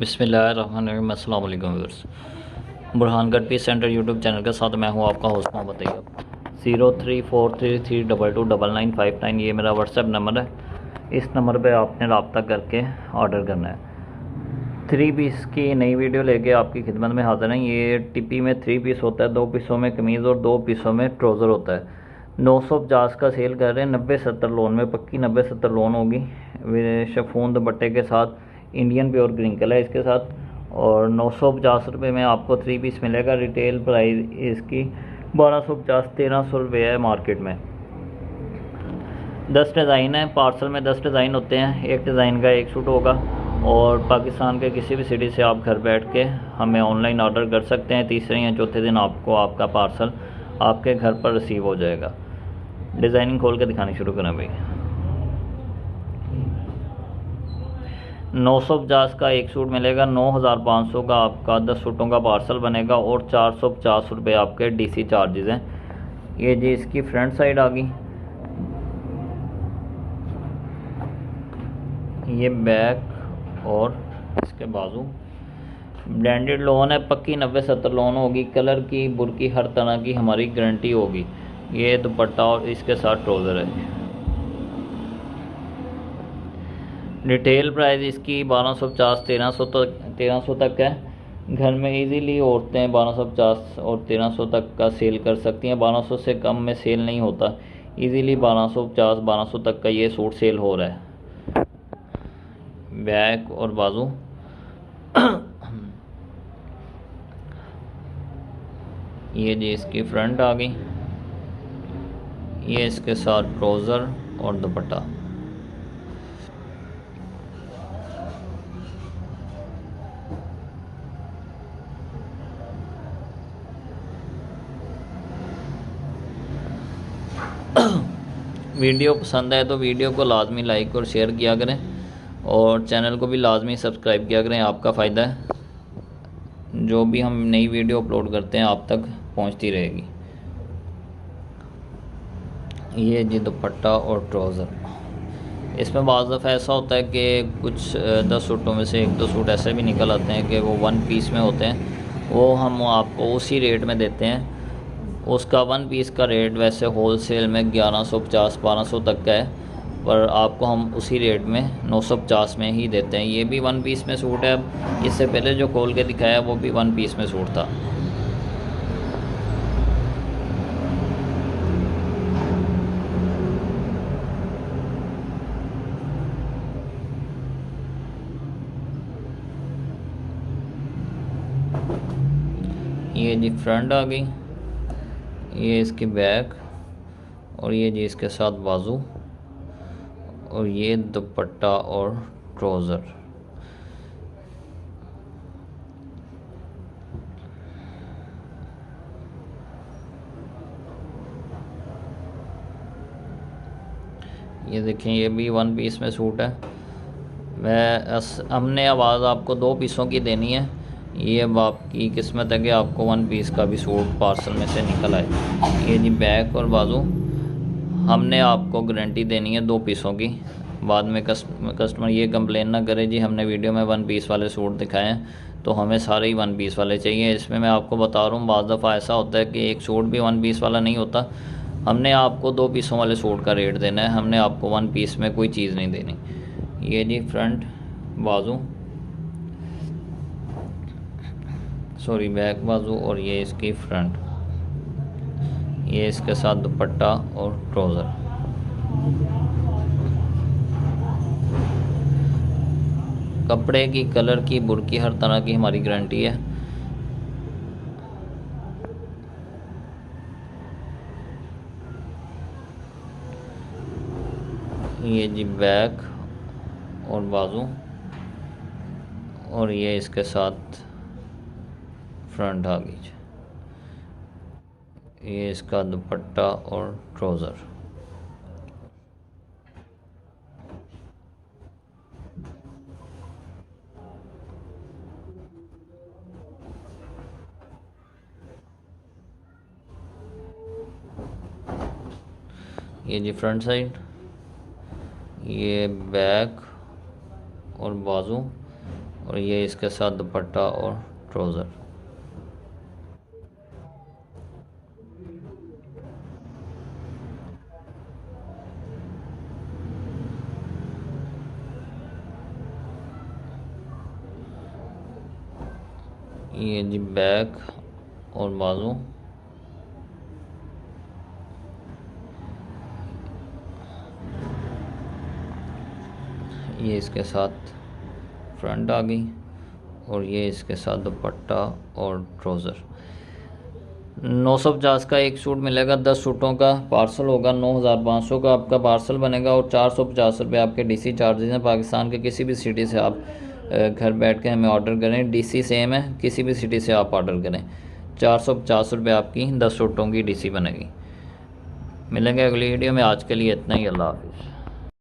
बिस्मिल्लाहिर्रहमानिर्रहीम। अस्सलाम वालेकुम व्यूअर्स। बुरहान गढ़ पीस सेंटर यूट्यूब चैनल के साथ मैं हूं आपका होस्ट मोहम्मद तैयब। 0343329959 ये मेरा व्हाट्सएप नंबर है। इस नंबर पे आपने रब्ता करके ऑर्डर करना है। 3 पीस की नई वीडियो लेके आपकी खिदमत में हाजिर हैं। ये टिप्पी में 3 पीस होता है, 2 पीसों में कमीज़ और 2 पीसों में ट्राउज़र होता है। 950 का सेल कर रहे हैं, 90-70 लोन में, पक्की 90-70 लोन होगी। शफून दुपट्टे के साथ, इंडियन प्योर क्रिंकल है इसके साथ, और 950 रुपये में आपको 3 पीस मिलेगा। रिटेल प्राइस इसकी 1250-1300 रुपये है मार्केट में। 10 डिज़ाइन है, पार्सल में 10 डिज़ाइन होते हैं। एक डिज़ाइन का एक सूट होगा, और पाकिस्तान के किसी भी सिटी से आप घर बैठ के हमें ऑनलाइन ऑर्डर कर सकते हैं। तीसरे या चौथे दिन आपको आपका पार्सल आपके घर पर रिसीव हो जाएगा। डिज़ाइनिंग खोल के दिखानी शुरू करें भाई। 950 का एक सूट मिलेगा, 9500 का आपका 10 सूटों का पार्सल बनेगा, और 450 रुपये आपके डीसी चार्जेज़ हैं। ये जी इसकी फ्रंट साइड आ गई, ये बैक और इसके बाजू। ब्रांडेड लोन है, पक्की 90-70 लोन होगी। कलर की, बुरकी, हर तरह की हमारी गारंटी होगी। ये दुपट्टा और इसके साथ ट्राउज़र है। रिटेल प्राइस इसकी 1250-1300 तक है। घर में इजीली औरतें 1250 और 1300 तक का सेल कर सकती हैं। 1200 से कम में सेल नहीं होता। इजीली 1250-1200 तक का ये सूट सेल हो रहा है। बैक और बाजू। ये जी इसकी फ्रंट आ गई, ये इसके साथ ट्राउज़र और दुपट्टा। वीडियो पसंद आए तो वीडियो को लाजमी लाइक और शेयर किया करें, और चैनल को भी लाजमी सब्सक्राइब किया करें। आपका फ़ायदा है, जो भी हम नई वीडियो अपलोड करते हैं आप तक पहुंचती रहेगी। ये जी दुपट्टा और ट्राउज़र। इसमें बाज़ दफ़ा ऐसा होता है कि कुछ 10 सूटों में से 1-2 सूट ऐसे भी निकल आते हैं कि वो 1 पीस में होते हैं। वो हम आपको उसी रेट में देते हैं। उसका 1 पीस का रेट वैसे होल सेल में 1150-1200 तक का है, पर आपको हम उसी रेट में 950 में ही देते हैं। ये भी 1 पीस में सूट है। अब इससे पहले जो खोल के दिखाया वो भी 1 पीस में सूट था। ये जी फ्रंट आ गई, ये इसकी बैक, और ये जी इसके साथ बाजू, और ये दुपट्टा और ट्राउज़र। ये देखें, ये भी 1 पीस में सूट है। हमने आवाज़ आपको 2 पीसों की देनी है। ये अब आपकी किस्मत है कि आपको 1 पीस का भी सूट पार्सल में से निकल आए। ये जी बैक और बाजू। हमने आपको गारंटी देनी है 2 पीसों की। बाद में कस्टमर ये कंप्लेन ना करे जी हमने वीडियो में 1 पीस वाले सूट दिखाए हैं, तो हमें सारे ही 1 पीस वाले चाहिए। इसमें मैं आपको बता रहा हूँ, बाज़ दफ़ा ऐसा होता है कि एक सूट भी 1 पीस वाला नहीं होता। हमने आपको 2 पीसों वाले सूट का रेट देना है, हमने आपको 1 पीस में कोई चीज़ नहीं देनी। ये जी फ्रंट, बाजू, सॉरी बैक, बाजू, और ये इसकी फ्रंट। ये इसके साथ दुपट्टा और ट्राउज़र। कपड़े की, कलर की, बुरकी, हर तरह की हमारी गारंटी है। ये जी बैक और बाजू, और ये इसके साथ फ्रंट आ गई। ये इसका दुपट्टा और ट्राउज़र। ये जी फ्रंट साइड, ये बैक और बाजू, और ये इसके साथ दुपट्टा और ट्राउज़र। ये जी बैक और बाजू। ये इसके साथ फ्रंट आ गई और ये इसके साथ दुपट्टा और ट्राउज़र। 950 का एक सूट मिलेगा, 10 सूटों का पार्सल होगा। 9500 का आपका पार्सल बनेगा और 450 रुपये आपके डीसी चार्जेस हैं। पाकिस्तान के किसी भी सिटी से आप घर बैठ के हमें ऑर्डर करें, डीसी सेम है, किसी भी सिटी से आप ऑर्डर करें, 450 रुपये आपकी 10 सूटों की डीसी बनेगी। मिलेंगे अगली वीडियो में, आज के लिए इतना ही। अल्लाह हाफिज़।